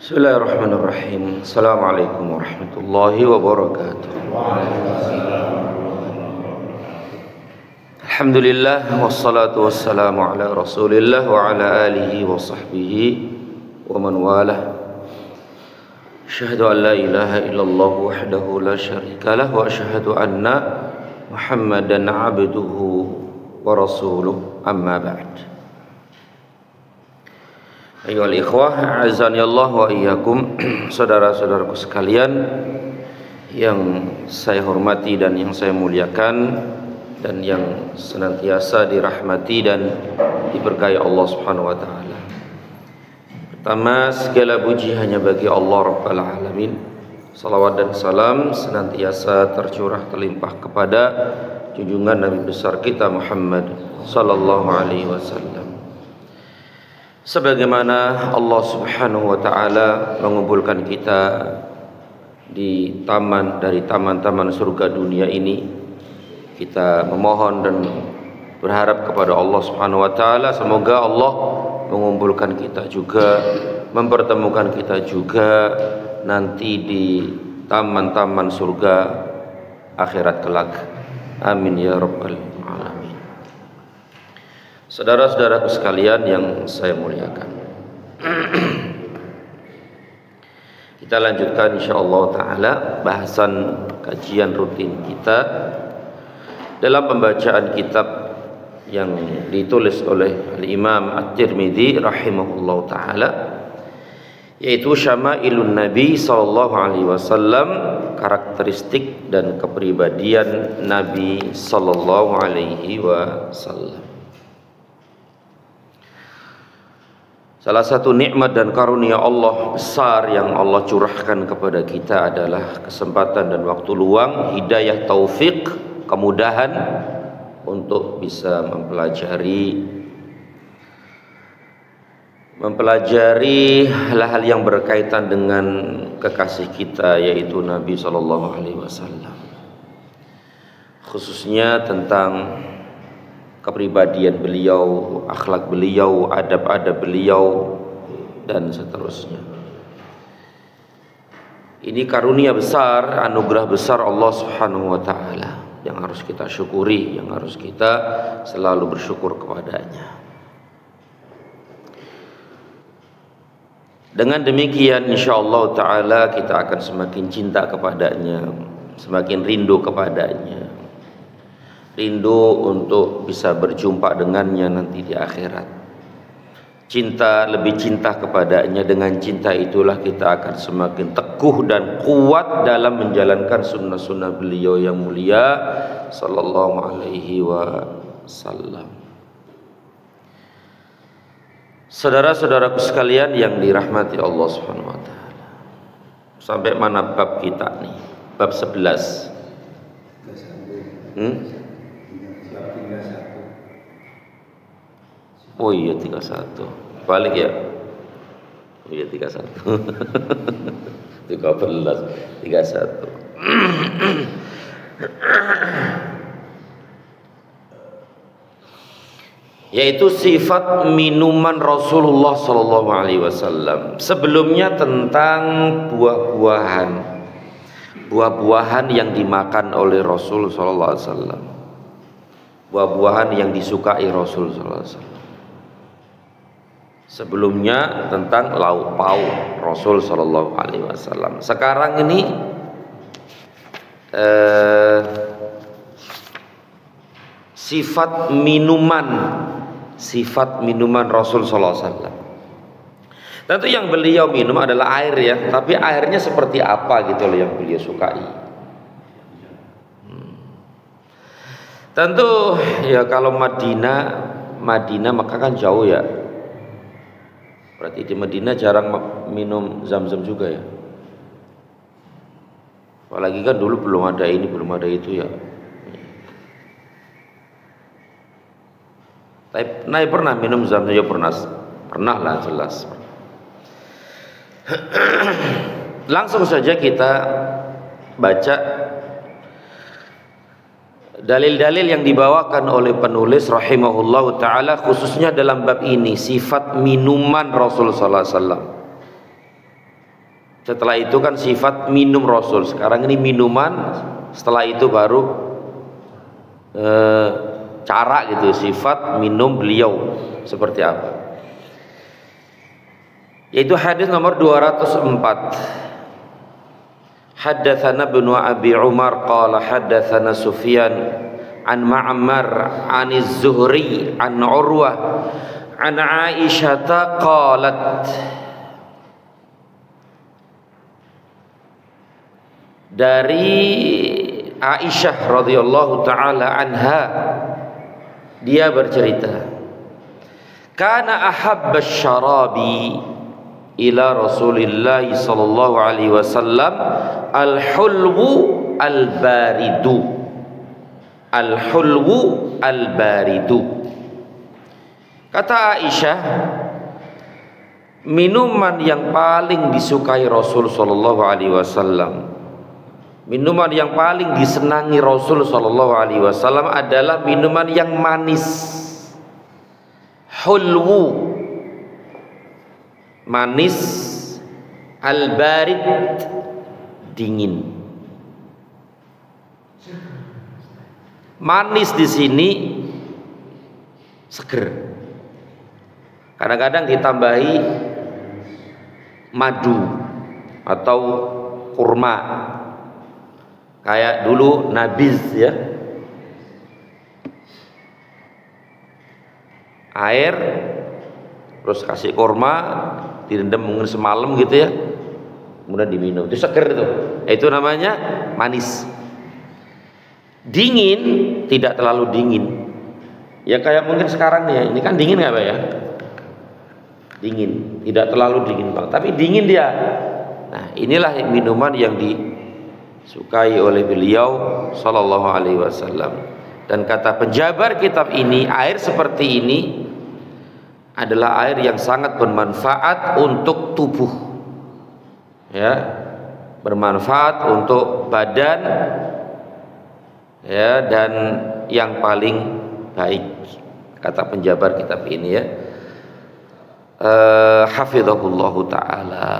Bismillahirrahmanirrahim. Assalamualaikum warahmatullahi wabarakatuh. Alhamdulillah wassalatu wassalamu ala Rasulillah wa ala alihi wa sahbihi wa man walah. Asyhadu an la ilaha illallah wahdahu la syarika lah wa asyhadu anna Muhammadan abduhu wa rasuluh, amma ba'd. Ayyuhal ikhwah, a'azzani Allah wa iyyakum. Saudara-saudaraku sekalian yang saya hormati dan yang saya muliakan, dan yang senantiasa dirahmati dan diberkahi Allah Subhanahu wa taala. Pertama, segala puji hanya bagi Allah Rabbal Alamin. Salawat dan salam senantiasa tercurah terlimpah kepada junjungan Nabi besar kita Muhammad sallallahu alaihi wasallam. Sebagaimana Allah Subhanahu wa taala mengumpulkan kita di taman dari taman-taman surga dunia ini, kita memohon dan berharap kepada Allah Subhanahu wa taala semoga Allah mengumpulkan kita juga, mempertemukan kita juga nanti di taman-taman surga akhirat kelak. Amin ya rabbal alamin. Saudara-saudaraku sekalian yang saya muliakan, kita lanjutkan insyaallah ta'ala bahasan kajian rutin kita dalam pembacaan kitab yang ditulis oleh Al-Imam At-Tirmidzi rahimahullah ta'ala, yaitu Syama'ilun Nabi sallallahu alaihi wasallam, karakteristik dan kepribadian Nabi sallallahu alaihi wasallam. Salah satu nikmat dan karunia Allah besar yang Allah curahkan kepada kita adalah kesempatan dan waktu luang, hidayah, taufik, kemudahan untuk bisa mempelajari hal-hal yang berkaitan dengan kekasih kita, yaitu Nabi sallallahu alaihi wasallam, khususnya tentang kepribadian beliau, akhlak beliau, adab-adab beliau, dan seterusnya. Ini karunia besar, anugerah besar Allah Subhanahu wa taala yang harus kita syukuri, yang harus kita selalu bersyukur kepadanya. Dengan demikian insyaallah taala kita akan semakin cinta kepadanya, semakin rindu kepadanya, rindu untuk bisa berjumpa dengannya nanti di akhirat. Lebih cinta kepadanya, dengan cinta itulah kita akan semakin teguh dan kuat dalam menjalankan sunnah-sunnah beliau yang mulia sallallahu alaihi wasallam. Saudara-saudaraku sekalian yang dirahmati Allah Subhanahu wa taala, sampai mana bab kita nih? Bab 11. Oh iya 31. Balik ya. Oh iya 31. 13 31. Yaitu sifat minuman Rasulullah sallallahu alaihi wasallam. Sebelumnya tentang buah-buahan yang dimakan oleh Rasul sallallahu alaihi wasallam. Buah-buahan yang disukai Rasul sallallahu alaihi wasallam. Sebelumnya tentang lauk pauk Rasul sallallahu alaihi wasallam. Sekarang ini sifat minuman Rasul sallallahu alaihi wasallam. Tentu yang beliau minum adalah air ya, tapi airnya seperti apa gitu loh yang beliau sukai. Tentu ya kalau Madinah maka kan jauh ya. Berarti di Madinah jarang minum Zam-Zam juga ya. Apalagi kan dulu belum ada ini, belum ada itu ya. Tapi pernah minum Zam-Zam ya, pernah lah jelas. Langsung saja kita baca dalil-dalil yang dibawakan oleh penulis rahimahullahu taala, khususnya dalam bab ini, sifat minuman Rasul sallallahu alaihi wasallam. Setelah itu kan sifat minum Rasul. Sekarang ini minuman, setelah itu baru cara gitu, sifat minum beliau seperti apa. Yaitu hadis nomor 204. Haddatsana Ibnu Abi Umar qala haddatsana Sufyan an Ma'mar an Az-Zuhri an Urwah an Aisyah qalat dari Aisyah radhiyallahu taala anha, dia bercerita, kana ahabbasy syarabi ila Rasulillah sallallahu alaihi wasallam al-hulwu al-baridu. Al-hulwu al-baridu. Kata Aisyah, minuman yang paling disukai Rasul sallallahu alaihi wasallam, minuman yang paling disenangi Rasul sallallahu alaihi wasallam adalah minuman yang manis. Hulwu, manis, al-barid, dingin. Manis di sini seger. Kadang-kadang ditambahi madu atau kurma. Kayak dulu nabiz ya. Air terus kasih kurma, direndam mungkin semalam gitu ya, kemudian diminum, itu seger itu. Itu namanya manis. Dingin, tidak terlalu dingin. Ya kayak mungkin sekarang ya, ini kan dingin nggak Pak ya? Dingin, tidak terlalu dingin Bang, tapi dingin dia. Nah inilah minuman yang disukai oleh beliau sallallahu alaihi wasallam. Dan kata penjabar kitab ini, air seperti ini adalah air yang sangat bermanfaat untuk tubuh, ya, bermanfaat untuk badan, ya, dan yang paling baik, kata penjabar kitab ini ya, hafizahullahu ta'ala.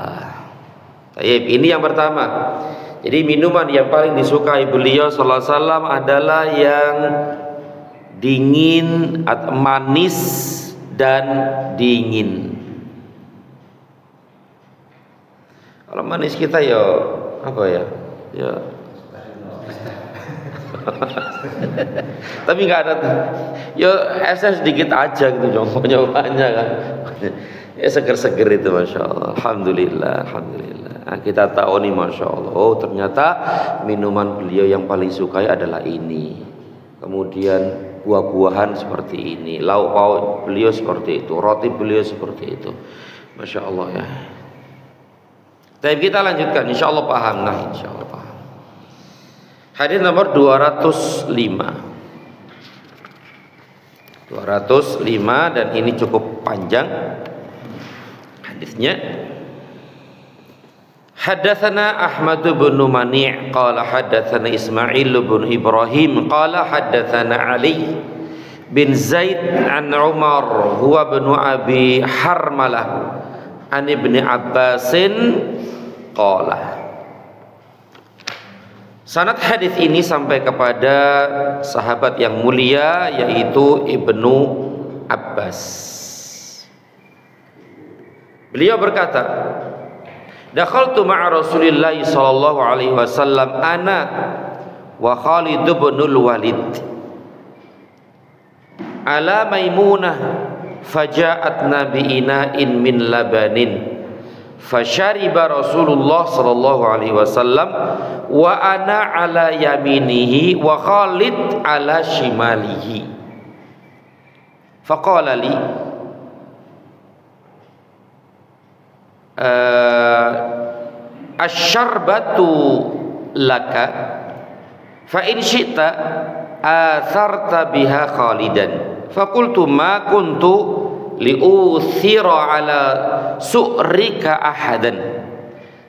Ini yang pertama. Jadi minuman yang paling disukai beliau sallallahu alaihi wasallam adalah yang dingin atau manis dan dingin. Kalau manis kita ya apa ya? Ya. Tapi nggak ada. Ya es sedikit aja gitu nyobanya kan. Ya seger-seger itu masya Allah. Alhamdulillah, alhamdulillah. Nah, kita tahu nih masya Allah. Oh ternyata minuman beliau yang paling sukai adalah ini. Kemudian buah-buahan seperti ini, lauk pauk beliau seperti itu, roti beliau seperti itu, masya Allah ya. Tapi kita lanjutkan, insya Allah paham. Nah insya Allah paham. Hadis nomor 205 dan ini cukup panjang hadisnya. Haddatsana Ahmad bin Mani' qala haddatsana Ismail bin Ibrahim qala haddatsana Ali bin Zaid an Umar huwa bin Abi Harmalah an Ibni Abbasin qala. Sanad hadis ini sampai kepada sahabat yang mulia yaitu Ibnu Abbas. Beliau berkata, dakhaltu ma'a Rasulillah sallallahu alaihi wasallam ana wa Khalid bin Walid ala Maimunah faja'atna bi ina'in min labanin fashariba Rasulullah sallallahu alaihi wasallam wa ana ala yaminihi wa Khalid ala shimalihi faqala li asyarbatu laka fa in syi'ta atharta biha Khalidan faqultu ma kuntu liuthira ala su'rika ahadan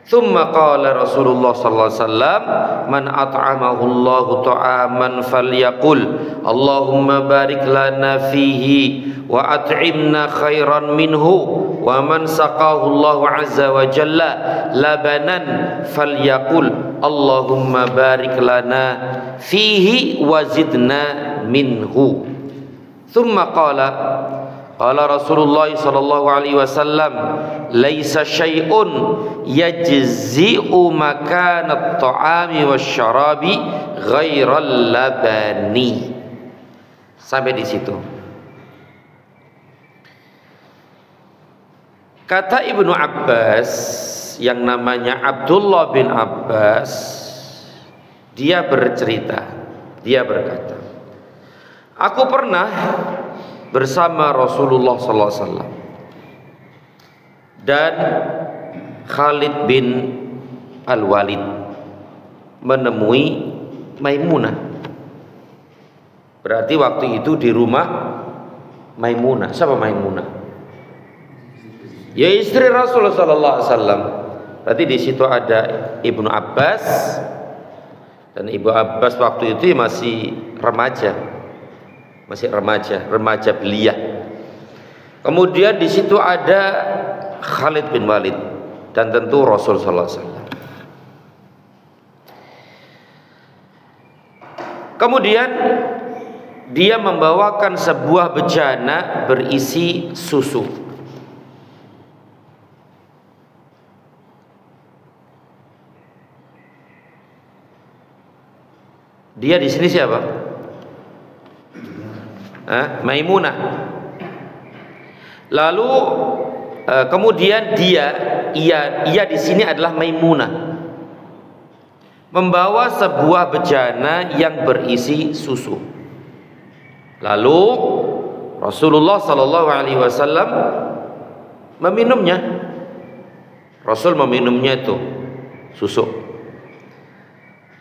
Thumma qala Rasulullah sallallahu alaihi wasallam, man at'amahu Allahu ta'aman falyaqul Allahumma barik lana fihi wa at'imna khairan minhu, wa man saqahu Allahu azza wa jalla labanan falyaqul Allahumma barik lana fihi wa zidna minhu. Thumma qala Rasulullah sallallahu alaihi wasallam, laisa syai'un yajzi'u makanat ta'ami wasyarabi ghairal labani. Sampai di situ. Kata Ibnu Abbas, yang namanya Abdullah bin Abbas, dia bercerita, dia berkata, aku pernah bersama Rasulullah sallallahu alaihi wasallam dan Khalid bin Al-Walid menemui Maimunah. Berarti waktu itu di rumah Maimunah. Siapa Maimunah? Ya, istri Rasulullah sallallahu alaihi wasallam. Berarti di situ ada Ibnu Abbas, dan Ibu Abbas waktu itu masih remaja. Remaja belia. Kemudian di situ ada Khalid bin Walid dan tentu Rasul sallallahu alaihi wasallam. Kemudian dia membawakan sebuah bejana berisi susu. Dia di sini siapa? Maimunah. Lalu kemudian ia di sini adalah Maimunah, membawa sebuah bejana yang berisi susu. Lalu Rasulullah sallallahu alaihi wasallam meminumnya. Rasul meminumnya itu susu.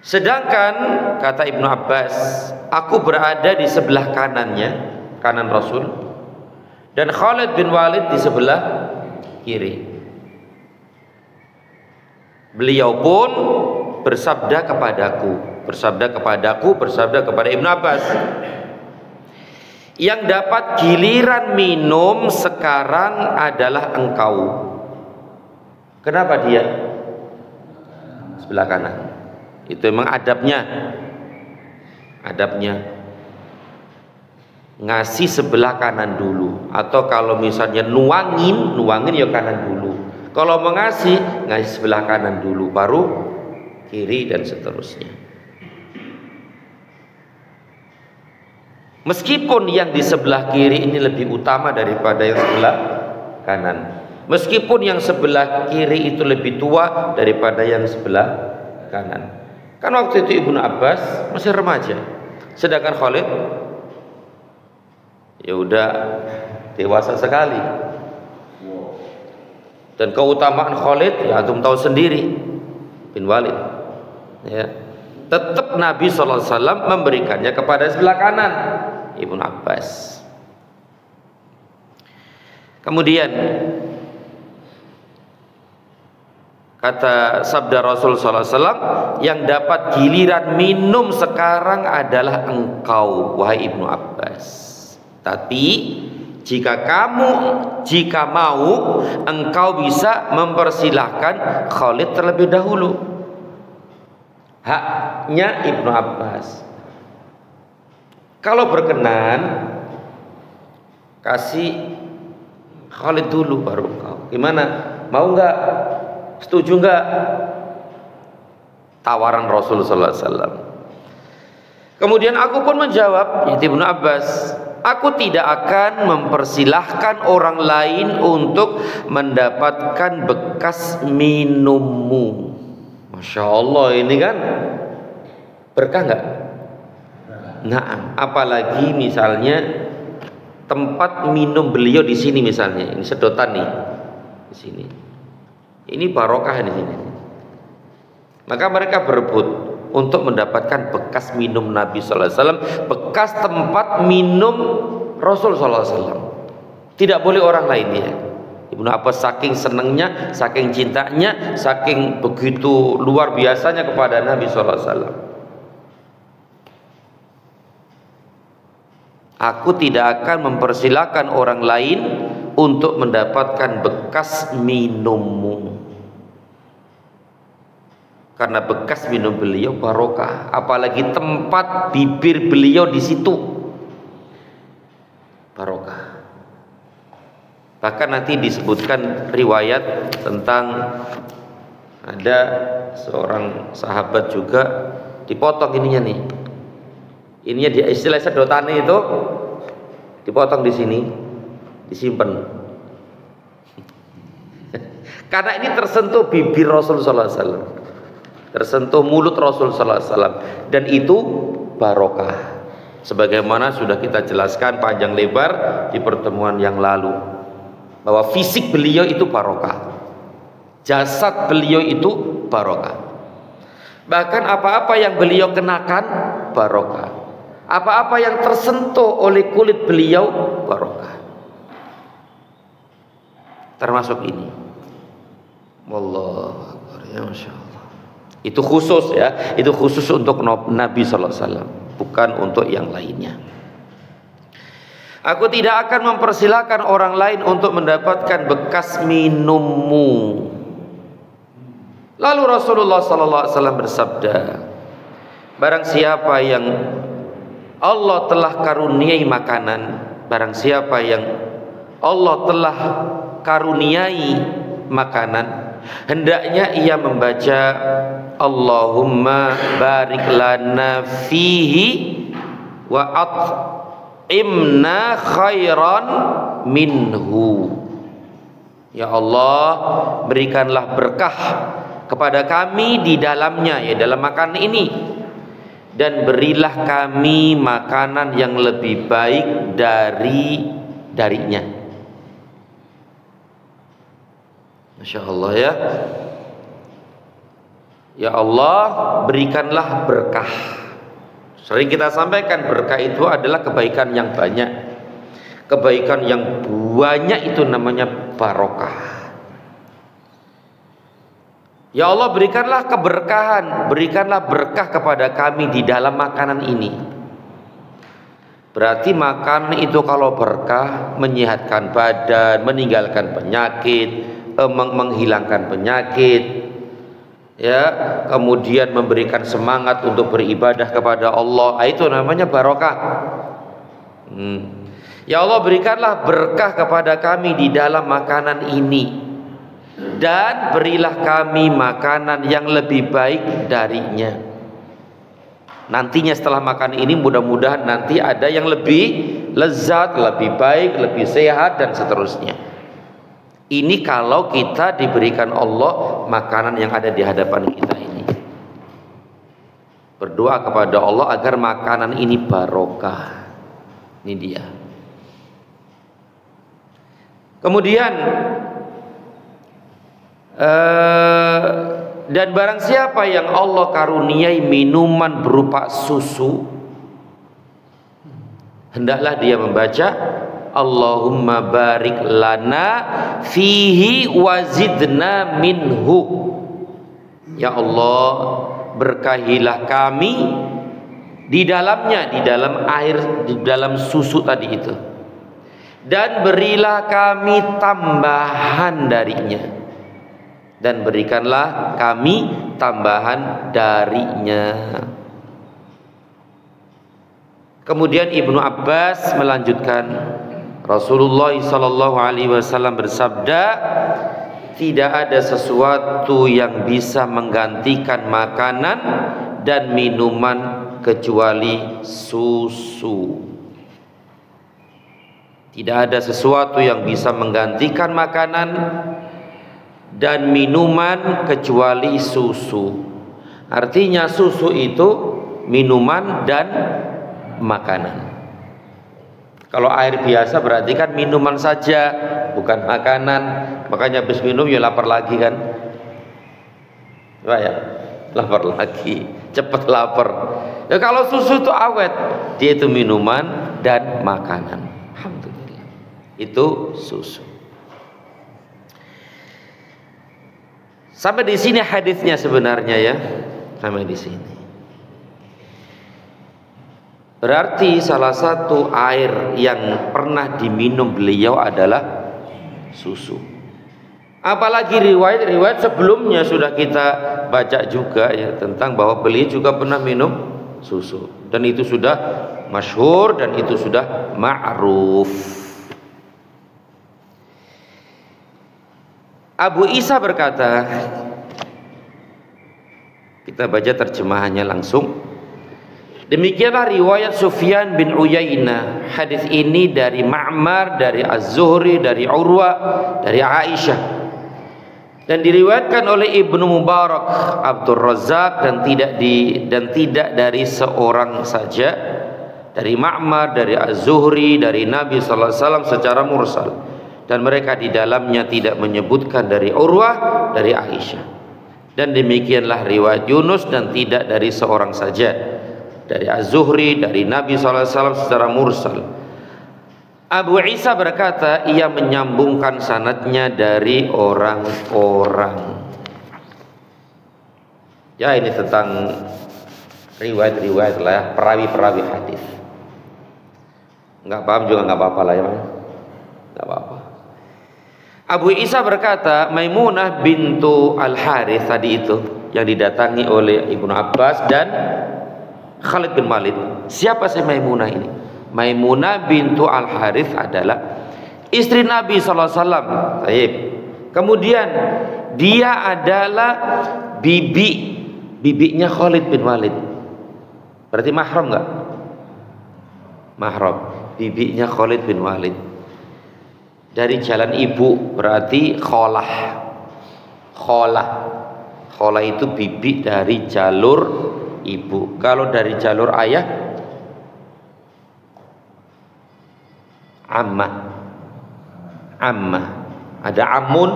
Sedangkan kata Ibnu Abbas, aku berada di sebelah kanannya, kanan Rasul, dan Khalid bin Walid di sebelah kiri. Beliau pun bersabda kepadaku, bersabda kepada Ibnu Abbas, yang dapat giliran minum sekarang adalah engkau. Kenapa dia sebelah kanan? Itu memang adabnya ngasih sebelah kanan dulu, atau kalau misalnya nuangin ya kanan dulu. Kalau mengasih, ngasih sebelah kanan dulu, baru kiri dan seterusnya. Meskipun yang di sebelah kiri ini lebih utama daripada yang sebelah kanan, meskipun yang sebelah kiri itu lebih tua daripada yang sebelah kanan. Kan waktu itu Ibnu Abbas masih remaja, sedangkan Khalid ya udah dewasa sekali. Dan keutamaan Khalid ya antum tahu sendiri, bin Walid. Ya, tetap Nabi sallallahu alaihi wasallam memberikannya kepada sebelah kanan, Ibnu Abbas. Kemudian kata sabda Rasul sallallahu alaihi wasallam, yang dapat giliran minum sekarang adalah engkau, wahai Ibnu Abbas. Tapi jika mau engkau bisa mempersilahkan Khalid terlebih dahulu. Haknya Ibnu Abbas. Kalau berkenan, kasih Khalid dulu baru engkau. Gimana? Mau nggak? Setuju nggak? Tawaran Rasul sallallahu alaihi wasallam. Kemudian aku pun menjawab, yaitu Ibnu Abbas, aku tidak akan mempersilahkan orang lain untuk mendapatkan bekas minummu. Masya Allah, ini kan berkah nggak? Nah, apalagi misalnya tempat minum beliau di sini, misalnya ini sedotan nih di sini. Ini barokah di sini. Maka mereka berebut untuk mendapatkan bekas minum Nabi sallallahu alaihi wasallam, bekas tempat minum Rasul sallallahu alaihi wasallam. Tidak boleh orang lain ya. Ibnu Abbas saking senengnya, saking cintanya, saking begitu luar biasanya kepada Nabi sallallahu alaihi wasallam. Aku tidak akan mempersilahkan orang lain untuk mendapatkan bekas minummu, karena bekas minum beliau barokah, apalagi tempat bibir beliau di situ barokah. Bahkan nanti disebutkan riwayat tentang ada seorang sahabat juga dipotong ininya nih. Ininya di istilah sedotane itu dipotong di sini, disimpan. Karena ini tersentuh bibir Rasul sallallahu alaihi wasallam. Tersentuh mulut Rasul sallallahu alaihi wasallam, dan itu barokah. Sebagaimana sudah kita jelaskan panjang lebar di pertemuan yang lalu, bahwa fisik beliau itu barokah. Jasad beliau itu barokah. Bahkan apa-apa yang beliau kenakan barokah. Apa-apa yang tersentuh oleh kulit beliau barokah. Termasuk ini. Wallahu akbar, ya Masya Allah. Itu khusus ya, itu khusus untuk Nabi sallallahu alaihi wasallam, bukan untuk yang lainnya. Aku tidak akan mempersilahkan orang lain untuk mendapatkan bekas minummu. Lalu Rasulullah sallallahu alaihi wasallam bersabda, barang siapa yang Allah telah karuniai makanan, barang siapa yang Allah telah karuniai makanan, hendaknya ia membaca Allahumma barik lana fihi wa at'imna khairan minhu. Ya Allah, berikanlah berkah kepada kami di dalamnya, ya dalam makanan ini, dan berilah kami makanan yang lebih baik darinya. Masya Allah ya. Ya Allah, berikanlah berkah. Sering kita sampaikan, berkah itu adalah kebaikan yang banyak. Kebaikan yang banyak itu namanya barokah. Ya Allah, berikanlah keberkahan, berikanlah berkah kepada kami di dalam makanan ini. Berarti makan itu kalau berkah, menyehatkan badan, meninggalkan penyakit, menghilangkan penyakit, ya, kemudian memberikan semangat untuk beribadah kepada Allah. Itu namanya barokah. Ya Allah, berikanlah berkah kepada kami di dalam makanan ini, dan berilah kami makanan yang lebih baik darinya. Nantinya setelah makan ini mudah-mudahan nanti ada yang lebih lezat, lebih baik, lebih sehat, dan seterusnya. Ini kalau kita diberikan Allah makanan yang ada di hadapan kita ini. Berdoa kepada Allah agar makanan ini barokah. Ini dia. Kemudian dan barang siapa yang Allah karuniai minuman berupa susu, hendaklah dia membaca Allahumma barik lana fihi wazidna minhu. Ya Allah, berkahilah kami di dalamnya, di dalam air, di dalam susu tadi itu, dan berilah kami tambahan darinya, dan berikanlah kami tambahan darinya. Kemudian Ibnu Abbas melanjutkan, Rasulullah sallallahu alaihi wasallam bersabda, tidak ada sesuatu yang bisa menggantikan makanan dan minuman kecuali susu. Tidak ada sesuatu yang bisa menggantikan makanan dan minuman kecuali susu. Artinya susu itu minuman dan makanan. Kalau air biasa berarti kan minuman saja, bukan makanan. Makanya habis minum ya lapar lagi kan. Coba ya, lapar lagi, cepat lapar. Ya kalau susu itu awet, dia itu minuman dan makanan. Alhamdulillah. Itu susu. Sampai di sini hadisnya sebenarnya ya. Sampai di sini. Berarti salah satu air yang pernah diminum beliau adalah susu. Apalagi riwayat-riwayat sebelumnya sudah kita baca juga ya tentang bahwa beliau juga pernah minum susu, dan itu sudah masyhur dan itu sudah ma'ruf. Abu Isa berkata, kita baca terjemahannya langsung. Demikianlah riwayat Sufyan bin Uyainah. Hadis ini dari Ma'mar, dari Az-Zuhri, dari Urwa, dari Aisyah, dan diriwayatkan oleh Ibnu Mubarak, Abdul Razak, dan tidak dari seorang saja, dari Ma'mar, dari Az-Zuhri, dari Nabi sallallahu alaihi wasallam secara mursal, dan mereka di dalamnya tidak menyebutkan dari Urwah, dari Aisyah. Dan demikianlah riwayat Yunus, dan tidak dari seorang saja, dari Az-Zuhri, dari Nabi sallallahu alaihi wasallam secara mursal. Abu Isa berkata, ia menyambungkan sanadnya dari orang-orang. Ya, ini tentang riwayat-riwayat lah ya, perawi-perawi hadis. Nggak paham juga nggak apa-apa lah ya, nggak apa-apa. Abu Isa berkata, Maimunah bintu Al-Harith tadi itu yang didatangi oleh Ibnu Abbas dan Khalid bin Walid. Siapa sih Maimunah ini? Maimunah bintu Al-Harith adalah istri Nabi SAW. Kemudian dia adalah bibinya Khalid bin Walid. Berarti mahram nggak? Mahram. Bibinya Khalid bin Walid. Dari jalan ibu berarti kholah. Kholah itu bibi dari jalur ibu. Kalau dari jalur ayah, ammah. Ada amun,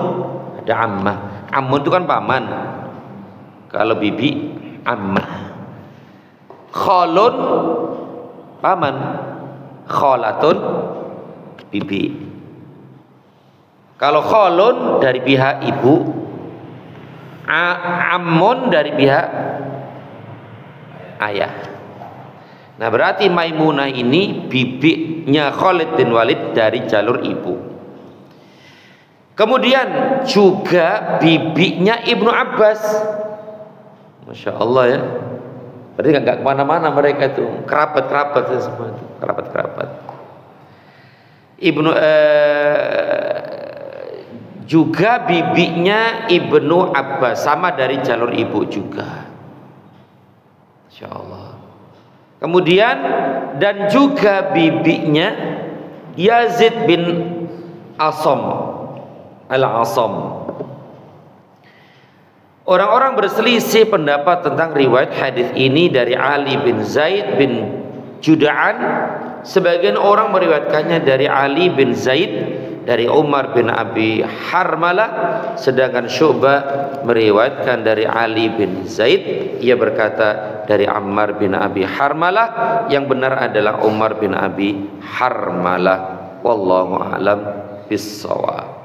ada ammah. Amun itu kan paman. Kalau bibi, ammah. Kholun, paman. Kholatun, bibi. Kalau kholun dari pihak ibu, ammun dari pihak ayah. Nah, berarti Maimunah ini bibinya Khalid bin Walid dari jalur ibu. Kemudian juga bibinya Ibnu Abbas. Masya Allah ya. Berarti nggak kemana-mana mereka itu, kerabat-kerabat semua itu, kerabat-kerabat. Juga bibinya Ibnu Abbas, sama dari jalur ibu juga. Masya Allah. Kemudian dan juga bibinya Yazid bin Al-Asam. Orang-orang berselisih pendapat tentang riwayat hadis ini dari Ali bin Zaid bin Juda'an. Sebagian orang meriwayatkannya dari Ali bin Zaid, dari Umar bin Abi Harmalah, sedangkan Syu'bah meriwayatkan dari Ali bin Zaid, ia berkata dari Ammar bin Abi Harmalah, yang benar adalah Umar bin Abi Harmalah. Wallahu a'lam bissawab.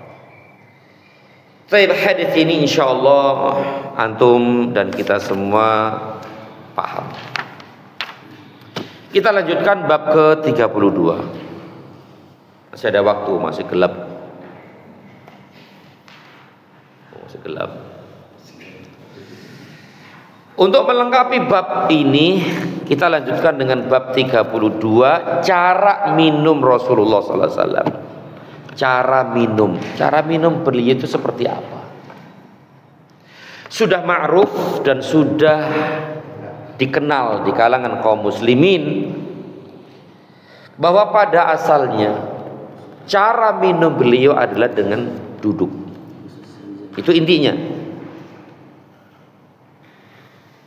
Baik, hadis ini insyaallah antum dan kita semua paham. Kita lanjutkan bab ke-32. Masih ada waktu, masih gelap. Masih gelap. Untuk melengkapi bab ini, kita lanjutkan dengan bab 32, cara minum Rasulullah sallallahu alaihi wasallam. Cara minum beliau itu seperti apa? Sudah ma'ruf dan sudah dikenal di kalangan kaum muslimin bahwa pada asalnya cara minum beliau adalah dengan duduk. Itu intinya.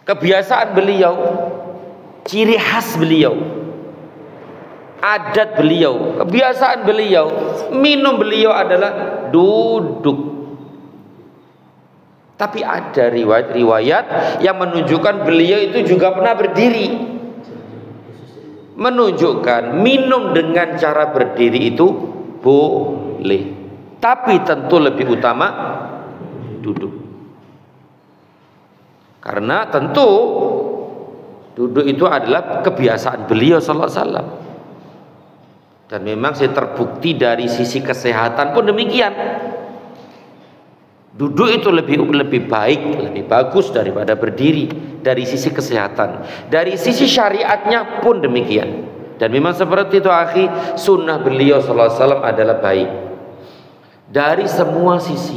Kebiasaan beliau, ciri khas beliau, adat beliau, kebiasaan beliau, minum beliau adalah duduk. Tapi ada riwayat-riwayat yang menunjukkan beliau itu juga pernah berdiri, menunjukkan minum dengan cara berdiri itu boleh, tapi tentu lebih utama duduk. Karena tentu duduk itu adalah kebiasaan beliau sallallahu alaihi wasallam. Dan memang terbukti dari sisi kesehatan pun demikian. Duduk itu lebih baik, lebih bagus daripada berdiri dari sisi kesehatan. Dari sisi syariatnya pun demikian. Dan memang seperti itu akhi, sunnah beliau sallallahu alaihi wasallam adalah baik dari semua sisi.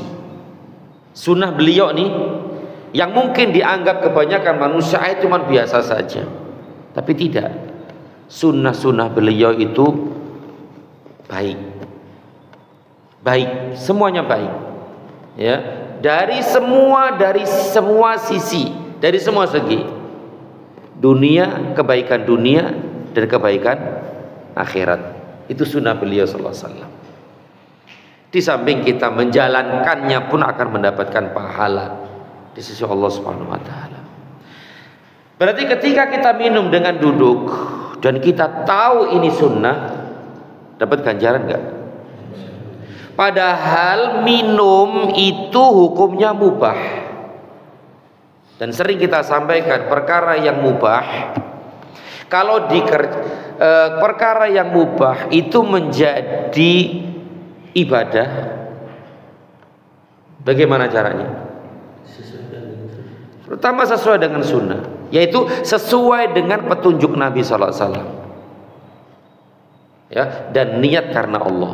Sunnah beliau nih yang mungkin dianggap kebanyakan manusia itu cuma biasa saja, tapi tidak. Sunnah beliau itu baik, semuanya baik, ya, dari semua sisi, dari semua segi, dunia, kebaikan dunia dan kebaikan akhirat. Itu sunnah beliau sallallahu alaihi wasallam. Di samping kita menjalankannya pun akan mendapatkan pahala di sisi Allah Subhanahu wa taala. Berarti ketika kita minum dengan duduk dan kita tahu ini sunnah, dapat ganjaran enggak? Padahal minum itu hukumnya mubah. Dan sering kita sampaikan perkara yang mubah, kalau perkara yang mubah itu menjadi ibadah, bagaimana caranya? Pertama sesuai dengan sunnah, yaitu sesuai dengan petunjuk Nabi sallallahu alaihi wasallam, ya, dan niat karena Allah.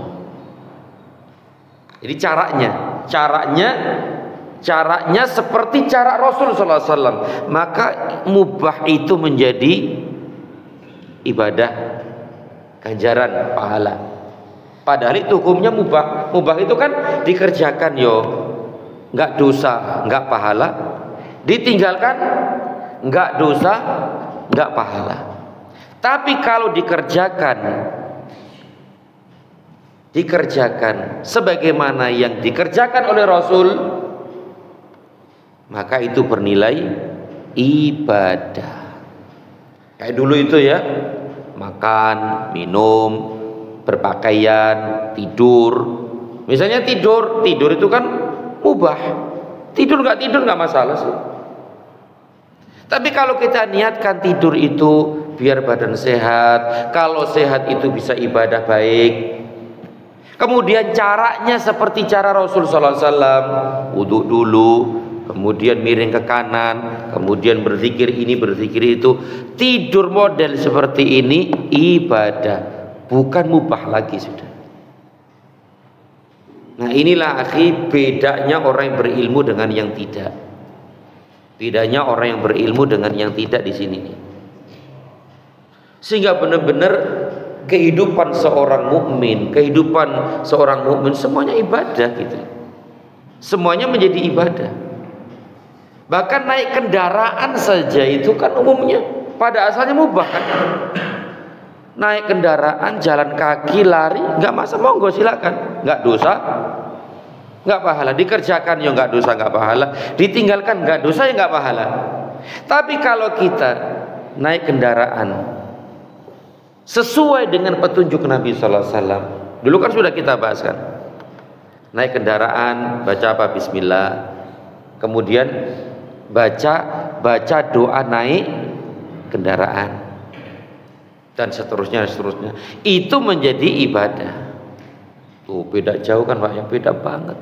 Jadi caranya seperti cara Rasul sallallahu alaihi wasallam, maka mubah itu menjadi ibadah, ganjaran, pahala. Padahal itu hukumnya mubah. Mubah itu kan dikerjakan yo enggak dosa, enggak pahala. Ditinggalkan enggak dosa, enggak pahala. Tapi kalau dikerjakan sebagaimana yang dikerjakan oleh Rasul, maka itu bernilai ibadah. Kayak dulu itu ya, makan, minum, berpakaian, tidur. Misalnya tidur itu kan mubah. Tidur nggak masalah sih. Tapi kalau kita niatkan tidur itu biar badan sehat, kalau sehat itu bisa ibadah baik. Kemudian caranya seperti cara Rasul sallallahu alaihi wasallam, wudu dulu, kemudian miring ke kanan, kemudian berzikir ini, berzikir itu. Tidur model seperti ini ibadah, bukan mubah lagi sudah. Nah inilah akhi bedanya orang yang berilmu dengan yang tidak. Bedanya orang yang berilmu dengan yang tidak di sini. Sehingga benar-benar kehidupan seorang mukmin, semuanya ibadah gitu. Semuanya menjadi ibadah. Bahkan naik kendaraan saja itu kan umumnya pada asalnya mubah kan. Naik kendaraan, jalan kaki, lari, nggak masalah, monggo silakan, nggak dosa, nggak pahala. Dikerjakan ya nggak dosa, nggak pahala. Ditinggalkan nggak dosa ya nggak pahala. Tapi kalau kita naik kendaraan sesuai dengan petunjuk Nabi Sallallahu Alaihi Wasallam, dulu kan sudah kita bahas kan, naik kendaraan baca apa? Bismillah, kemudian baca doa naik kendaraan, dan seterusnya. Itu menjadi ibadah. Tuh beda jauh kan Pak, yang beda banget.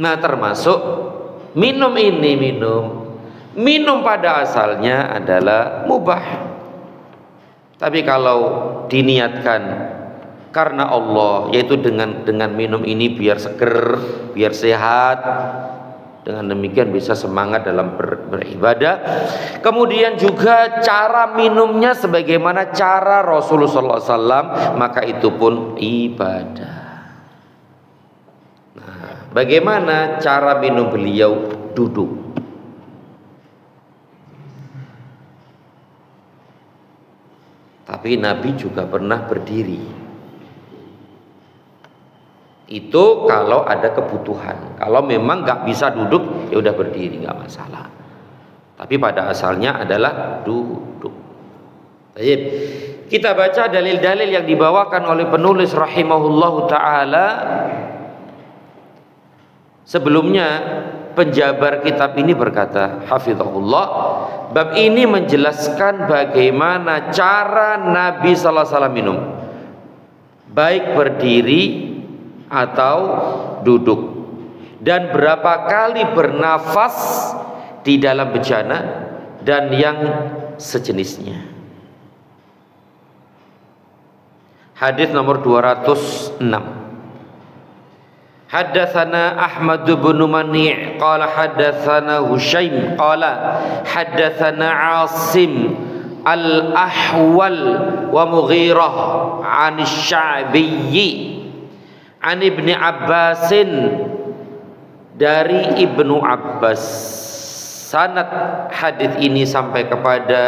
Nah termasuk minum pada asalnya adalah mubah. Tapi kalau diniatkan karena Allah, yaitu dengan minum ini biar seger, biar sehat, dengan demikian bisa semangat dalam beribadah. Kemudian juga cara minumnya sebagaimana cara Rasulullah SAW, maka itu pun ibadah. Nah, bagaimana cara minum beliau? Duduk. Tapi Nabi juga pernah berdiri. Itu kalau ada kebutuhan. Kalau memang nggak bisa duduk, ya udah berdiri, nggak masalah. Tapi pada asalnya adalah duduk. Baik. Kita baca dalil-dalil yang dibawakan oleh penulis rahimahullahu taala. Sebelumnya penjabar kitab ini berkata, hafizahullah, bab ini menjelaskan bagaimana cara Nabi sallallahu alaihi wasallam minum, baik berdiri atau duduk, dan berapa kali bernafas di dalam bejana dan yang sejenisnya. Hadis nomor 206. Haddatsana Ahmad bin Mani' qala haddatsana Hushaim qala haddatsana Asim al-Ahwal wa Mughirah 'an Sya'bi an Ibnu Abbasin, dari Ibnu Abbas. Sanad hadis ini sampai kepada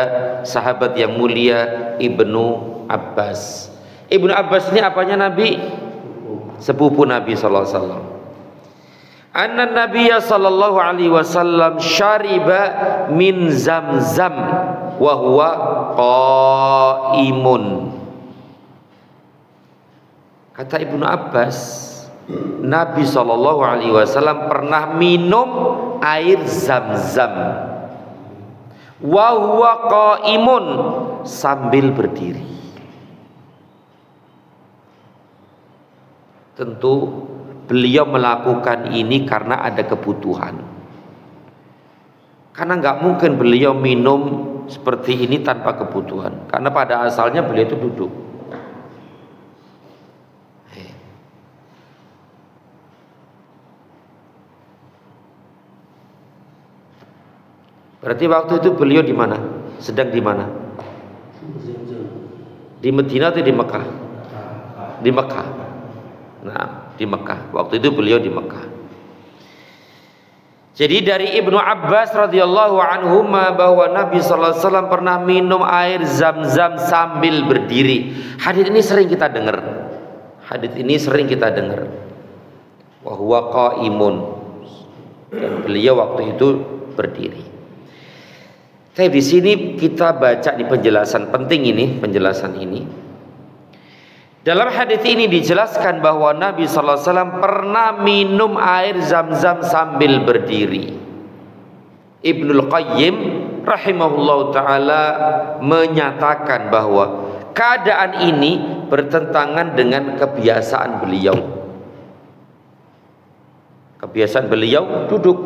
sahabat yang mulia Ibnu Abbas. Ibnu Abbas ini apanya Nabi? Sepupu Nabi sallallahu alaihi wasallam. Anna Nabiyya sallallahu alaihi wasallam syariba min Zamzam wa huwa qaimun. Kata Ibnu Abbas, Nabi sallallahu alaihi wasallam pernah minum air Zamzam wa huwa qaimun, sambil berdiri. Tentu beliau melakukan ini karena ada kebutuhan. Karena nggak mungkin beliau minum seperti ini tanpa kebutuhan. Karena pada asalnya beliau itu duduk. Berarti waktu itu beliau di mana? Sedang di mana? Di Madinah atau di Mekah? Di Mekah. Nah, di Mekah. Waktu itu beliau di Mekah. Jadi dari Ibnu Abbas radhiyallahu anhuma bahwa Nabi sallallahu alaihi wasallam pernah minum air Zamzam sambil berdiri. Hadis ini sering kita dengar. Hadis ini sering kita dengar. Wa huwa qaimun. Dan beliau waktu itu berdiri. Tapi di sini kita baca di penjelasan penting ini, penjelasan ini. Dalam hadis ini dijelaskan bahwa Nabi sallallahu alaihi wasallam pernah minum air Zamzam sambil berdiri. Ibnul Qayyim rahimahullahu taala menyatakan bahwa keadaan ini bertentangan dengan kebiasaan beliau. Kebiasaan beliau duduk.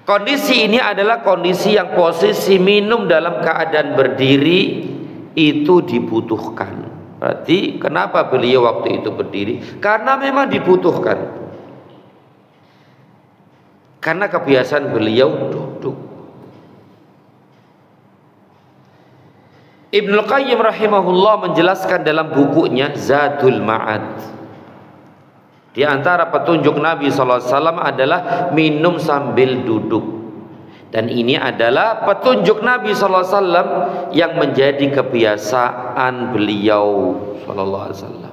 Kondisi ini adalah kondisi yang posisi minum dalam keadaan berdiri itu dibutuhkan. Berarti kenapa beliau waktu itu berdiri? Karena memang dibutuhkan. Karena kebiasaan beliau duduk. Ibnul Qayyim rahimahullah menjelaskan dalam bukunya Zadul Ma'ad, di antara petunjuk Nabi SAW adalah minum sambil duduk. Dan ini adalah petunjuk Nabi SAW yang menjadi kebiasaan beliau SAW.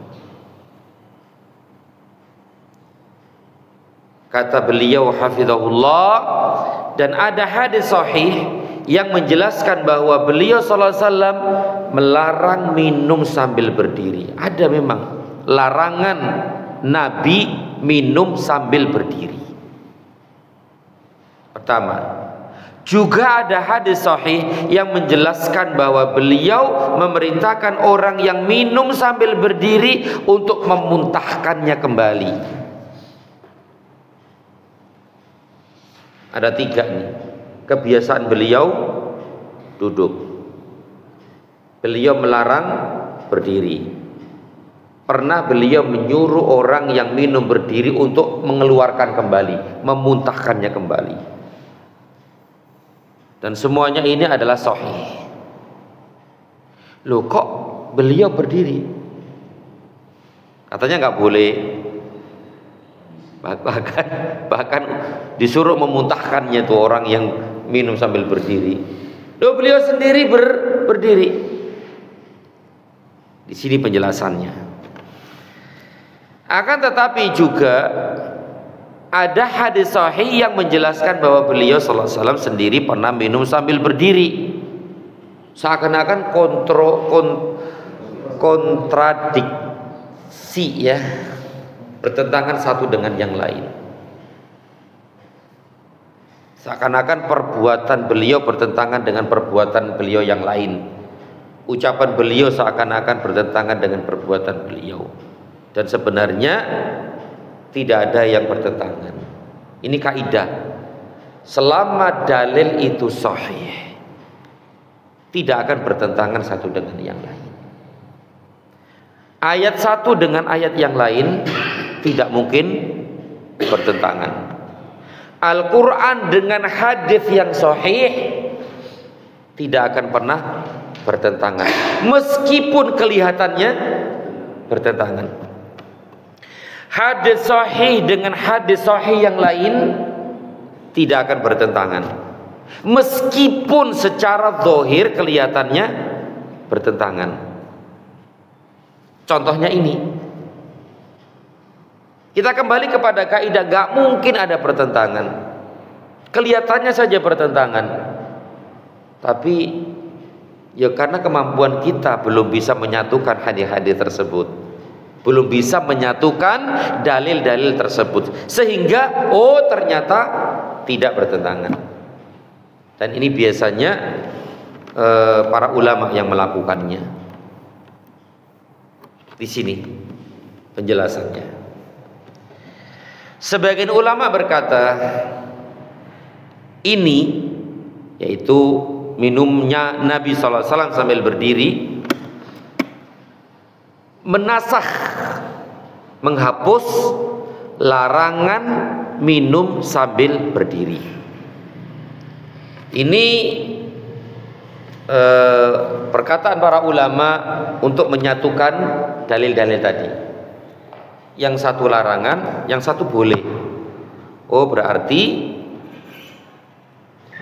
Kata beliau hafizahullah, dan ada hadis sahih yang menjelaskan bahwa beliau SAW melarang minum sambil berdiri. Ada memang larangan Nabi minum sambil berdiri. Pertama, juga ada hadis sahih yang menjelaskan bahwa beliau memerintahkan orang yang minum sambil berdiri untuk memuntahkannya kembali. Ada 3 nih. Kebiasaan beliau duduk. Beliau melarang berdiri. Pernah beliau menyuruh orang yang minum berdiri untuk mengeluarkan kembali, memuntahkannya kembali. Dan semuanya ini adalah sahih. Loh, kok beliau berdiri? Katanya nggak boleh. Bahkan disuruh memuntahkannya tuh orang yang minum sambil berdiri. Loh, beliau sendiri berdiri. Di sini penjelasannya. Akan tetapi juga ada hadis sahih yang menjelaskan bahwa beliau sallallahu alaihi wasallam sendiri pernah minum sambil berdiri. Seakan-akan kontradiksi ya, bertentangan satu dengan yang lain. Seakan-akan perbuatan beliau bertentangan dengan perbuatan beliau yang lain. Ucapan beliau seakan-akan bertentangan dengan perbuatan beliau. Dan sebenarnya tidak ada yang bertentangan. Ini kaidah. Selama dalil itu sahih, tidak akan bertentangan satu dengan yang lain. Ayat satu dengan ayat yang lain tidak mungkin bertentangan. Al-Quran dengan hadis yang sahih tidak akan pernah bertentangan, meskipun kelihatannya bertentangan. Hadis sahih dengan hadis sahih yang lain tidak akan bertentangan, meskipun secara zahir kelihatannya bertentangan. Contohnya ini. Kita kembali kepada kaidah, gak mungkin ada pertentangan. Kelihatannya saja bertentangan. Tapi ya karena kemampuan kita belum bisa menyatukan hadis-hadis tersebut. Belum bisa menyatukan dalil-dalil tersebut. Sehingga ternyata tidak bertentangan. Dan ini biasanya para ulama yang melakukannya. Di sini penjelasannya. Sebagian ulama berkata ini yaitu minumnya Nabi SAW sambil berdiri menasakh, menghapus larangan minum sambil berdiri. Ini perkataan para ulama untuk menyatukan dalil-dalil tadi. Yang satu larangan, yang satu boleh. Berarti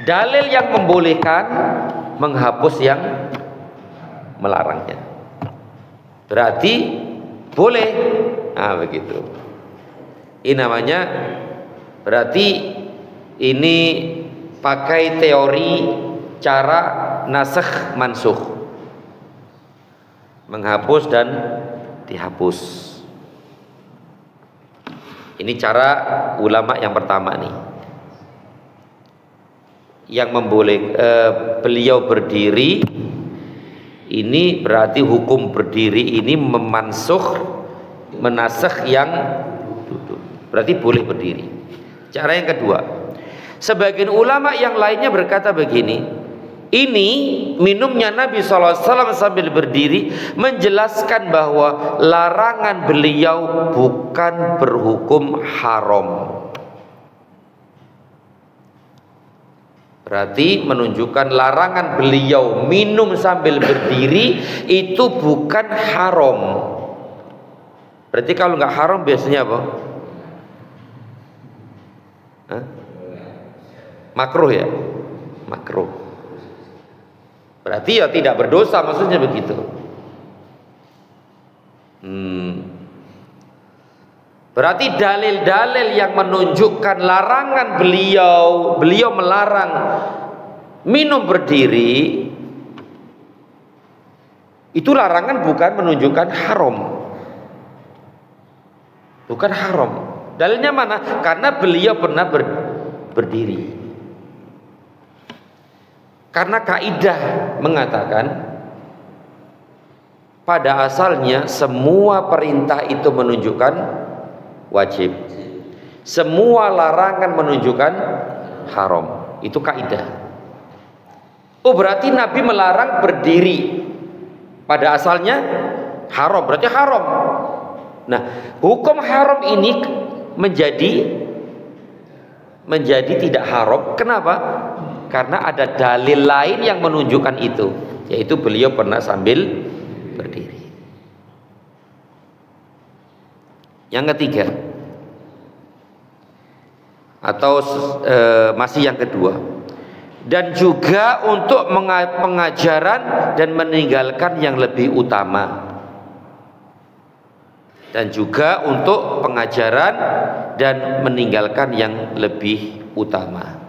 dalil yang membolehkan menghapus yang melarangnya. Berarti boleh. Nah, begitu. Ini namanya berarti ini pakai teori cara nasakh mansukh. Menghapus dan dihapus. Ini cara ulama yang pertama nih, yang beliau berdiri. Ini berarti hukum berdiri ini memansuh, menasakh yang duduk. Berarti boleh berdiri. Cara yang kedua, sebagian ulama yang lainnya berkata begini. Ini minumnya Nabi SAW sambil berdiri menjelaskan bahwa larangan beliau bukan berhukum haram. Berarti menunjukkan larangan beliau minum sambil berdiri itu bukan haram. Berarti kalau nggak haram biasanya apa? Makruh ya? Makruh. Berarti ya tidak berdosa, maksudnya begitu. Berarti dalil-dalil yang menunjukkan larangan beliau melarang minum berdiri, itu larangan bukan menunjukkan haram. Bukan haram. Dalilnya mana? Karena beliau pernah berdiri. Karena kaidah mengatakan pada asalnya semua perintah itu menunjukkan wajib, semua larangan menunjukkan haram. Itu kaidah. Berarti Nabi melarang berdiri pada asalnya haram, berarti haram. Nah, hukum haram ini menjadi tidak haram. Kenapa? Karena ada dalil lain yang menunjukkan itu, yaitu beliau pernah sambil berdiri. Yang ketiga, atau masih yang kedua, dan juga untuk pengajaran dan meninggalkan yang lebih utama. Dan juga untuk pengajaran dan meninggalkan yang lebih utama.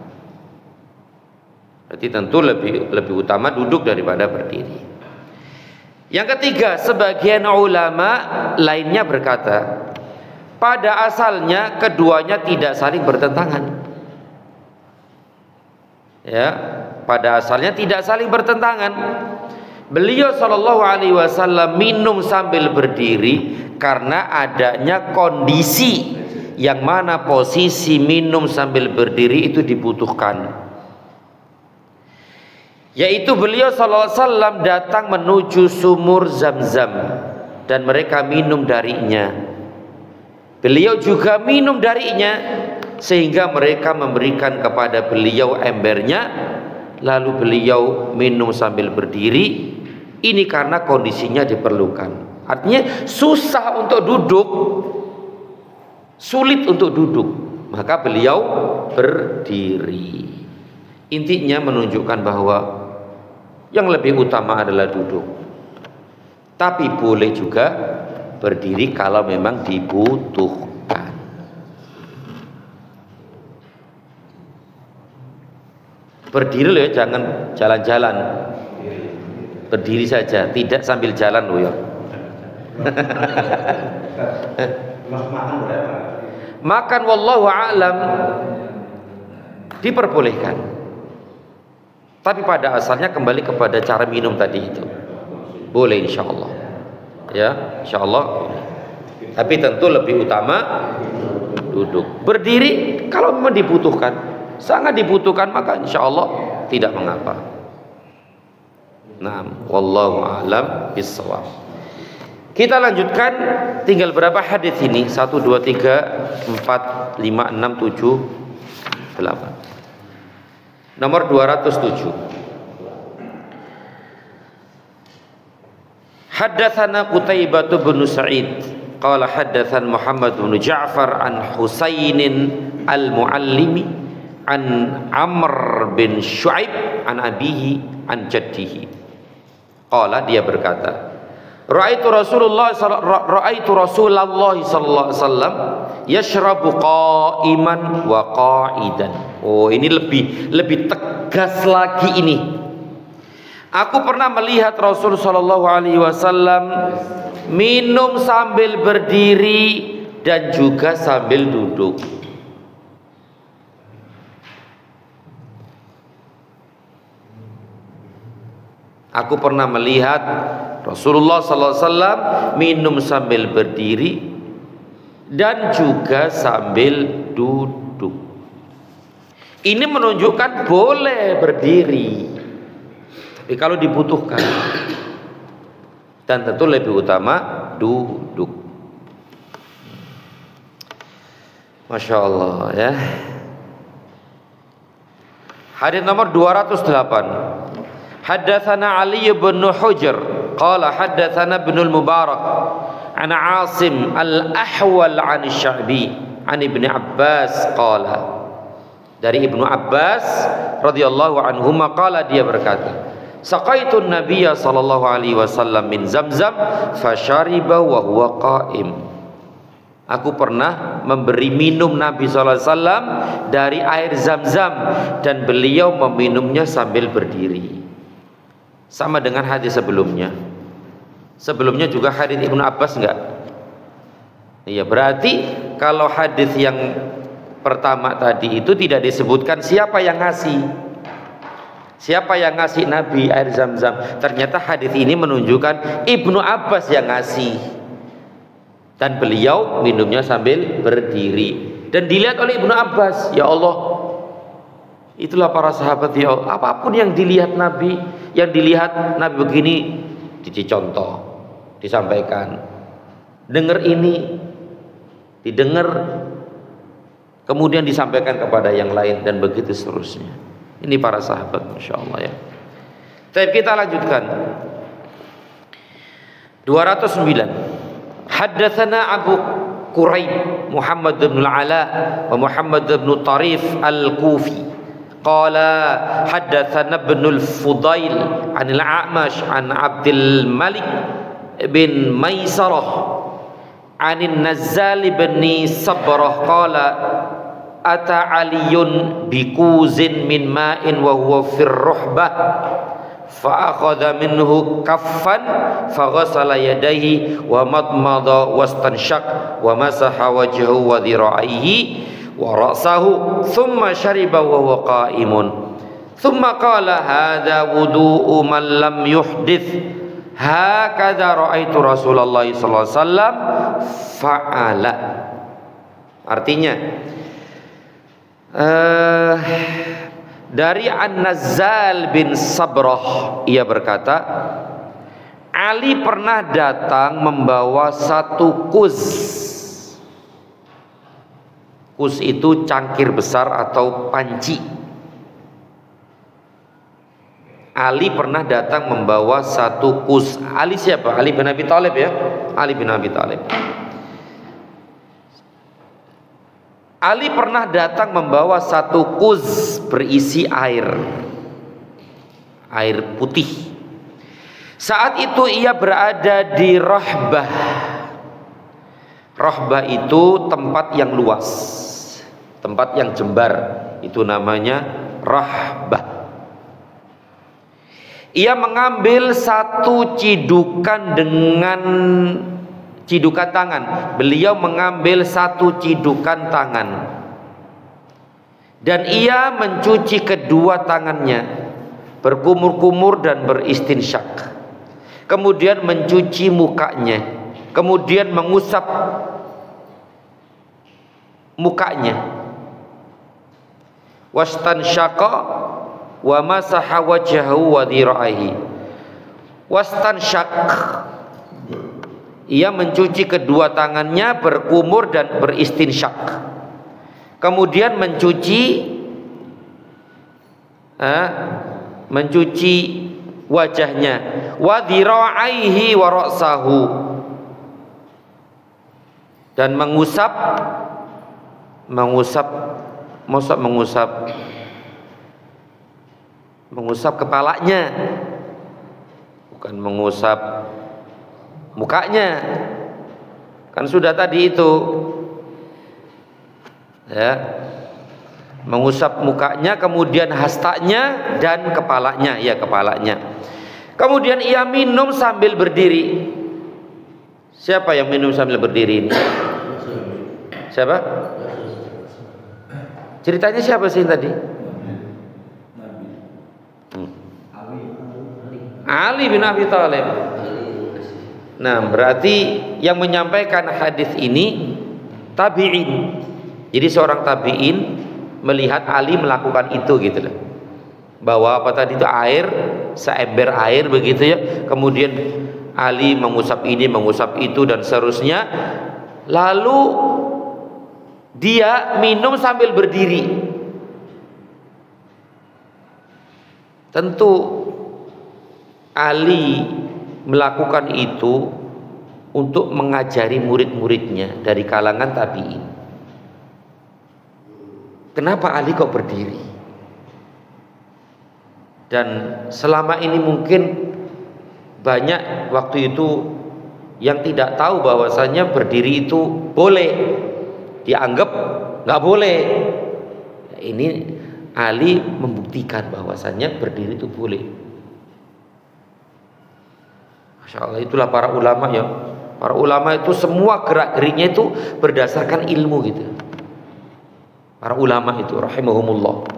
Berarti tentu lebih utama duduk daripada berdiri. Yang ketiga, sebagian ulama lainnya berkata, pada asalnya keduanya tidak saling bertentangan. Ya, pada asalnya tidak saling bertentangan. Beliau sallallahu alaihi wasallam minum sambil berdiri karena adanya kondisi yang mana posisi minum sambil berdiri itu dibutuhkan. Yaitu beliau sallallahu alaihi wasallam datang menuju sumur Zam-Zam dan mereka minum darinya. Beliau juga minum darinya sehingga mereka memberikan kepada beliau embernya, lalu beliau minum sambil berdiri. Ini karena kondisinya diperlukan. Artinya susah untuk duduk, sulit untuk duduk, maka beliau berdiri. Intinya menunjukkan bahwa yang lebih utama adalah duduk, tapi boleh juga berdiri kalau memang dibutuhkan. Berdiri loh ya, jangan jalan-jalan. Berdiri saja, tidak sambil jalan loh ya. Makan wallahu a'lam diperbolehkan, tapi pada asalnya kembali kepada cara minum tadi itu. Boleh insyaallah. Ya, insyaallah. Tapi tentu lebih utama duduk. Berdiri kalau memang dibutuhkan, sangat dibutuhkan, maka insyaallah tidak mengapa. Naam, wallahu a'lam bissawab. Kita lanjutkan, tinggal berapa hadis ini? 1 2 3 4 5 6 7 8. Nomor 207. Haddatsana Qutaibah bin Sa'id qala haddatsan Muhammad bin Ja'far an Husainin al-Muallimi an Amr bin Syu'aib an abihi an jaddihi. Qala, dia berkata, Ra'aitu Rasulullah sallallahu alaihi wasallam yashrabu qa'iman wa qa'idan. Oh, ini lebih tegas lagi ini. Aku pernah melihat Rasul sallallahu alaihi wasallam minum sambil berdiri dan juga sambil duduk. Aku pernah melihat Rasulullah SAW minum sambil berdiri dan juga sambil duduk. Ini menunjukkan boleh berdiri, tapi kalau dibutuhkan, dan tentu lebih utama duduk. Masya Allah ya. Hadis nomor 208. Haddatsana Ali bin Hujr qala haddatsana Ibnu al-Mubarak an Asim al-Ahwal an Sya'bi an Ibnu Abbas qala, dari Ibnu Abbas radhiyallahu anhuma qala, dia berkata, saqaitun nabiyya sallallahu alaihi wasallam min Zamzam fashariba wa huwa qa'im. Aku pernah memberi minum Nabi sallallahu alaihi wasallam dari air Zamzam dan beliau meminumnya sambil berdiri. Sama dengan hadis sebelumnya. Sebelumnya juga hadis Ibnu Abbas enggak? Iya, berarti kalau hadis yang pertama tadi itu tidak disebutkan siapa yang ngasih. Siapa yang ngasih Nabi air Zam-Zam? Ternyata hadis ini menunjukkan Ibnu Abbas yang ngasih. Dan beliau minumnya sambil berdiri. Dan dilihat oleh Ibnu Abbas, ya Allah, itulah para sahabat, ya Allah, apapun yang dilihat Nabi, begini, dicontoh, disampaikan. Dengar ini, didengar, kemudian disampaikan kepada yang lain, dan begitu seterusnya. Ini para sahabat, Masya Allah ya. Tapi kita lanjutkan. 209. Haddatsana Abu Quraib Muhammad bin Al-Ala wa Muhammad bin Tarif Al-Kufi qala haddatsana Ibnu al-Fudail an al-A'mash an Abdul Malik bin Maisarah an An-Nazzal bin Sabrah qala ata Aliyun bikuzin min ma'in wa huwa fir ruhbah fa akhadha minhu kaffan fa ghasala yadayhi wa madmada wastanshaq wa masaha wajhahu wa dhira'ihi wa ra'sahu thumma shariba wa huwa qa'imun Thumma qala hadza wudu'u man lam yuhdits hakadza ra'aitu Rasulullah sallallahu alaihi wasallam fa'ala. Artinya dari An-Nazzal bin Sabrah, ia berkata, Ali pernah datang membawa satu kus. Kus itu cangkir besar atau panci. Ali pernah datang membawa satu kus. Ali siapa? Ali bin Abi Thalib ya. Ali bin Abi Thalib. Ali pernah datang membawa satu kus berisi air putih. Saat itu ia berada di Rahbah. Rahbah itu tempat yang luas, tempat yang jembar, itu namanya Rahbah. Ia mengambil satu cidukan dengan cidukan tangan. Beliau mengambil satu cidukan tangan dan ia mencuci kedua tangannya, berkumur-kumur dan beristinsyak. Kemudian mencuci mukanya, kemudian mengusap mukanya. Wastansyaqa wa masaha wajhahu wa dhira'ihi. Wastansyak, ia mencuci kedua tangannya, berkumur dan beristinsyak. Kemudian mencuci wajahnya, wa dhira'aihi wa ra'sahu, dan mengusap kepalanya, bukan mengusap mukanya. Kan sudah tadi itu ya, mengusap mukanya, kemudian hastanya dan kepalanya, ya kepalanya. Kemudian ia minum sambil berdiri. Siapa yang minum sambil berdiri ini? Siapa? Ceritanya siapa sih tadi? Ali bin Abi Thalib. Nah, berarti yang menyampaikan hadis ini tabi'in. Jadi seorang tabi'in melihat Ali melakukan itu gitu loh. Bawa apa tadi itu air, seember air begitu ya. Kemudian Ali mengusap ini, mengusap itu dan seterusnya. Lalu dia minum sambil berdiri. Tentu Ali melakukan itu untuk mengajari murid-muridnya dari kalangan tabi'in. Kenapa Ali kok berdiri? Dan selama ini mungkin banyak waktu itu yang tidak tahu bahwasanya berdiri itu boleh, dianggap nggak boleh. Ini Ali membuktikan bahwasanya berdiri itu boleh. Masya Allah, itulah para ulama ya. Para ulama itu semua gerak-geriknya itu berdasarkan ilmu gitu. Para ulama itu rahimahumullah.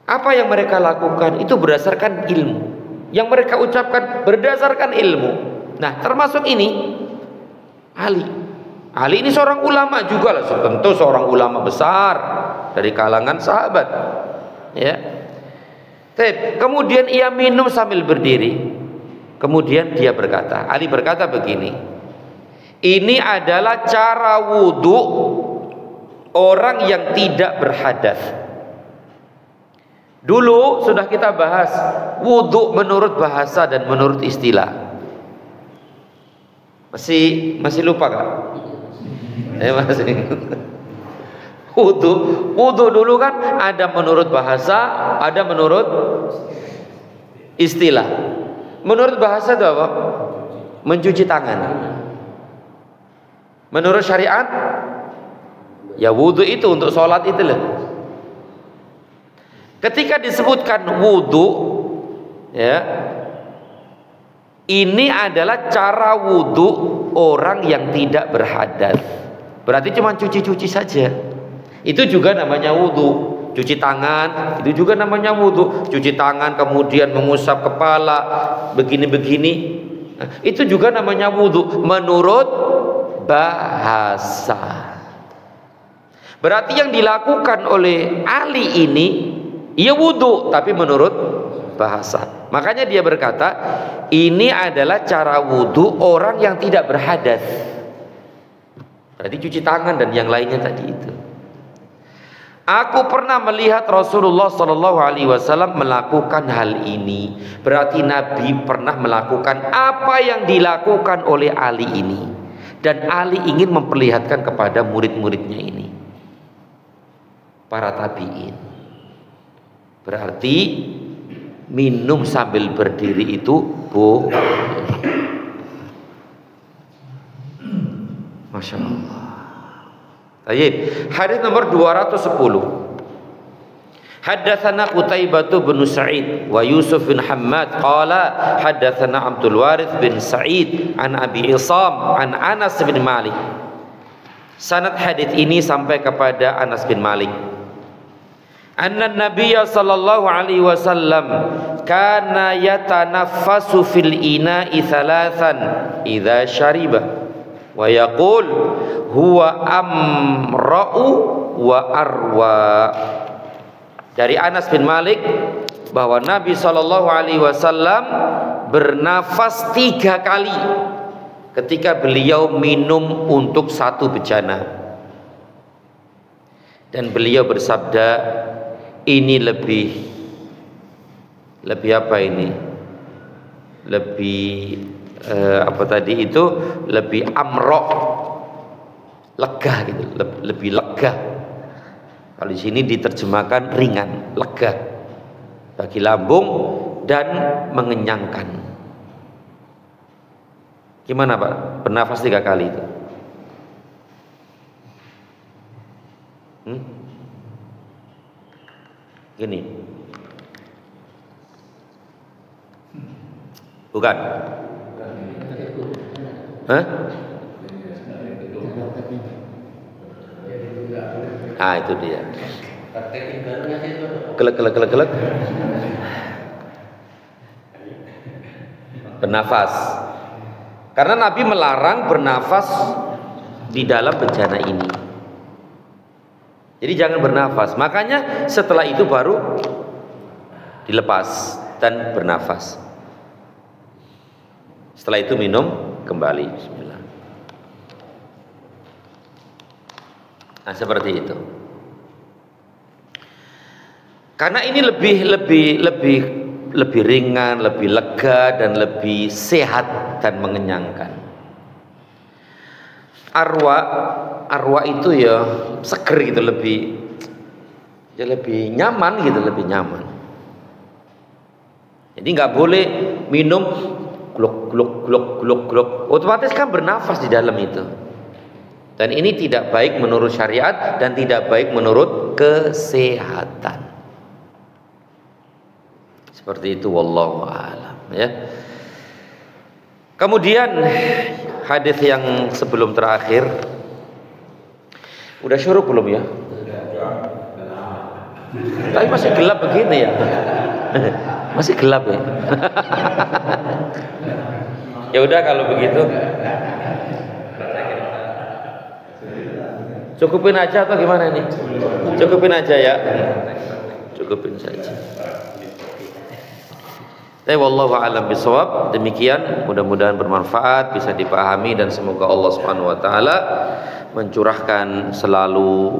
Apa yang mereka lakukan itu berdasarkan ilmu. Yang mereka ucapkan berdasarkan ilmu. Nah, termasuk ini Ali. Ali ini seorang ulama juga lah, tentu seorang ulama besar dari kalangan sahabat. Ya. Kemudian ia minum sambil berdiri. Kemudian dia berkata, Ali berkata begini, ini adalah cara wudhu orang yang tidak berhadas. Dulu sudah kita bahas wudhu menurut bahasa dan menurut istilah. Masih lupa kan? Masih. Wudhu dulu kan ada menurut bahasa, ada menurut istilah. Menurut bahasa itu apa? Mencuci tangan. Menurut syariat, ya wudhu itu untuk sholat itu loh. Ketika disebutkan wudhu, ya, ini adalah cara wudhu orang yang tidak berhadas. Berarti cuma cuci-cuci saja. Itu juga namanya wudhu. cuci tangan, itu juga namanya wudu. Cuci tangan kemudian mengusap kepala, begini-begini, itu juga namanya wudu menurut bahasa. Berarti yang dilakukan oleh Ali ini ya wudu, tapi menurut bahasa. Makanya dia berkata, ini adalah cara wudu orang yang tidak berhadas. Berarti cuci tangan dan yang lainnya tadi itu. Aku pernah melihat Rasulullah SAW melakukan hal ini. Berarti Nabi pernah melakukan apa yang dilakukan oleh Ali ini. Dan Ali ingin memperlihatkan kepada murid-muridnya ini, para tabi'in. Berarti minum sambil berdiri itu boleh. Masya Allah. Baik, hadis nomor 210. Haddatsana Qutaibah bin Sa'id wa Yusuf bin Hammad qala haddatsana Abdul Warith bin Sa'id an Abi Isam an Anas bin Malik. Sanad hadis ini sampai kepada Anas bin Malik. Anna Nabiyya sallallahu alaihi wasallam kana yatanaffasu fil ina'i thalathan idza syariba wa yaqul huwa amra'u wa arwa. Dari Anas bin Malik bahwa Nabi sallallahu alaihi wasallam bernafas 3 kali ketika beliau minum untuk 1 bejana. Dan beliau bersabda, ini lebih apa ini? Lebih apa tadi itu? Lebih amro, lega gitu, lebih lega. Kalau di sini diterjemahkan ringan, lega bagi lambung dan mengenyangkan. Gimana Pak? Bernafas 3 kali itu? Gini. Bukan? Hah? Ah, itu dia. Kelek. Bernafas. Karena Nabi melarang bernafas di dalam bejana ini. Jadi jangan bernafas. Makanya setelah itu baru dilepas dan bernafas. Setelah itu minum kembali. Bismillah. Nah, seperti itu. Karena ini lebih ringan, lebih lega dan lebih sehat dan mengenyangkan. Arwa itu ya seger gitu, lebih nyaman gitu, lebih nyaman. Jadi nggak boleh minum gluk, otomatis kan bernafas di dalam itu. Dan ini tidak baik menurut syariat dan tidak baik menurut kesehatan. Seperti itu, wallahu a'lam, ya. Kemudian hadis yang sebelum terakhir, udah syuruk belum ya? Tapi masih gelap begini ya. Masih gelap ya. Ya udah kalau begitu. Cukupin aja atau gimana ini? Cukupin aja ya. Cukupin saja. Wallahu a'lam bishawab. Demikian, mudah-mudahan bermanfaat, bisa dipahami, dan semoga Allah Subhanahu wa taala mencurahkan selalu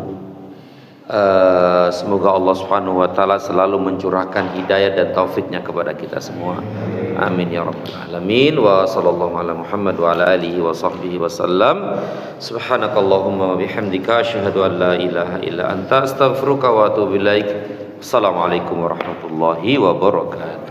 semoga Allah Subhanahu wa taala selalu mencurahkan hidayah dan taufiknya kepada kita semua. Amin ya rabbal alamin. Wa sallallahu ala Muhammad wa ala alihi wa sahbihi wasallam. Subhanakallahumma wa bihamdika asyhadu an la ilaha illa anta astaghfiruka wa atubu ilaik. Assalamualaikum warahmatullahi wabarakatuh.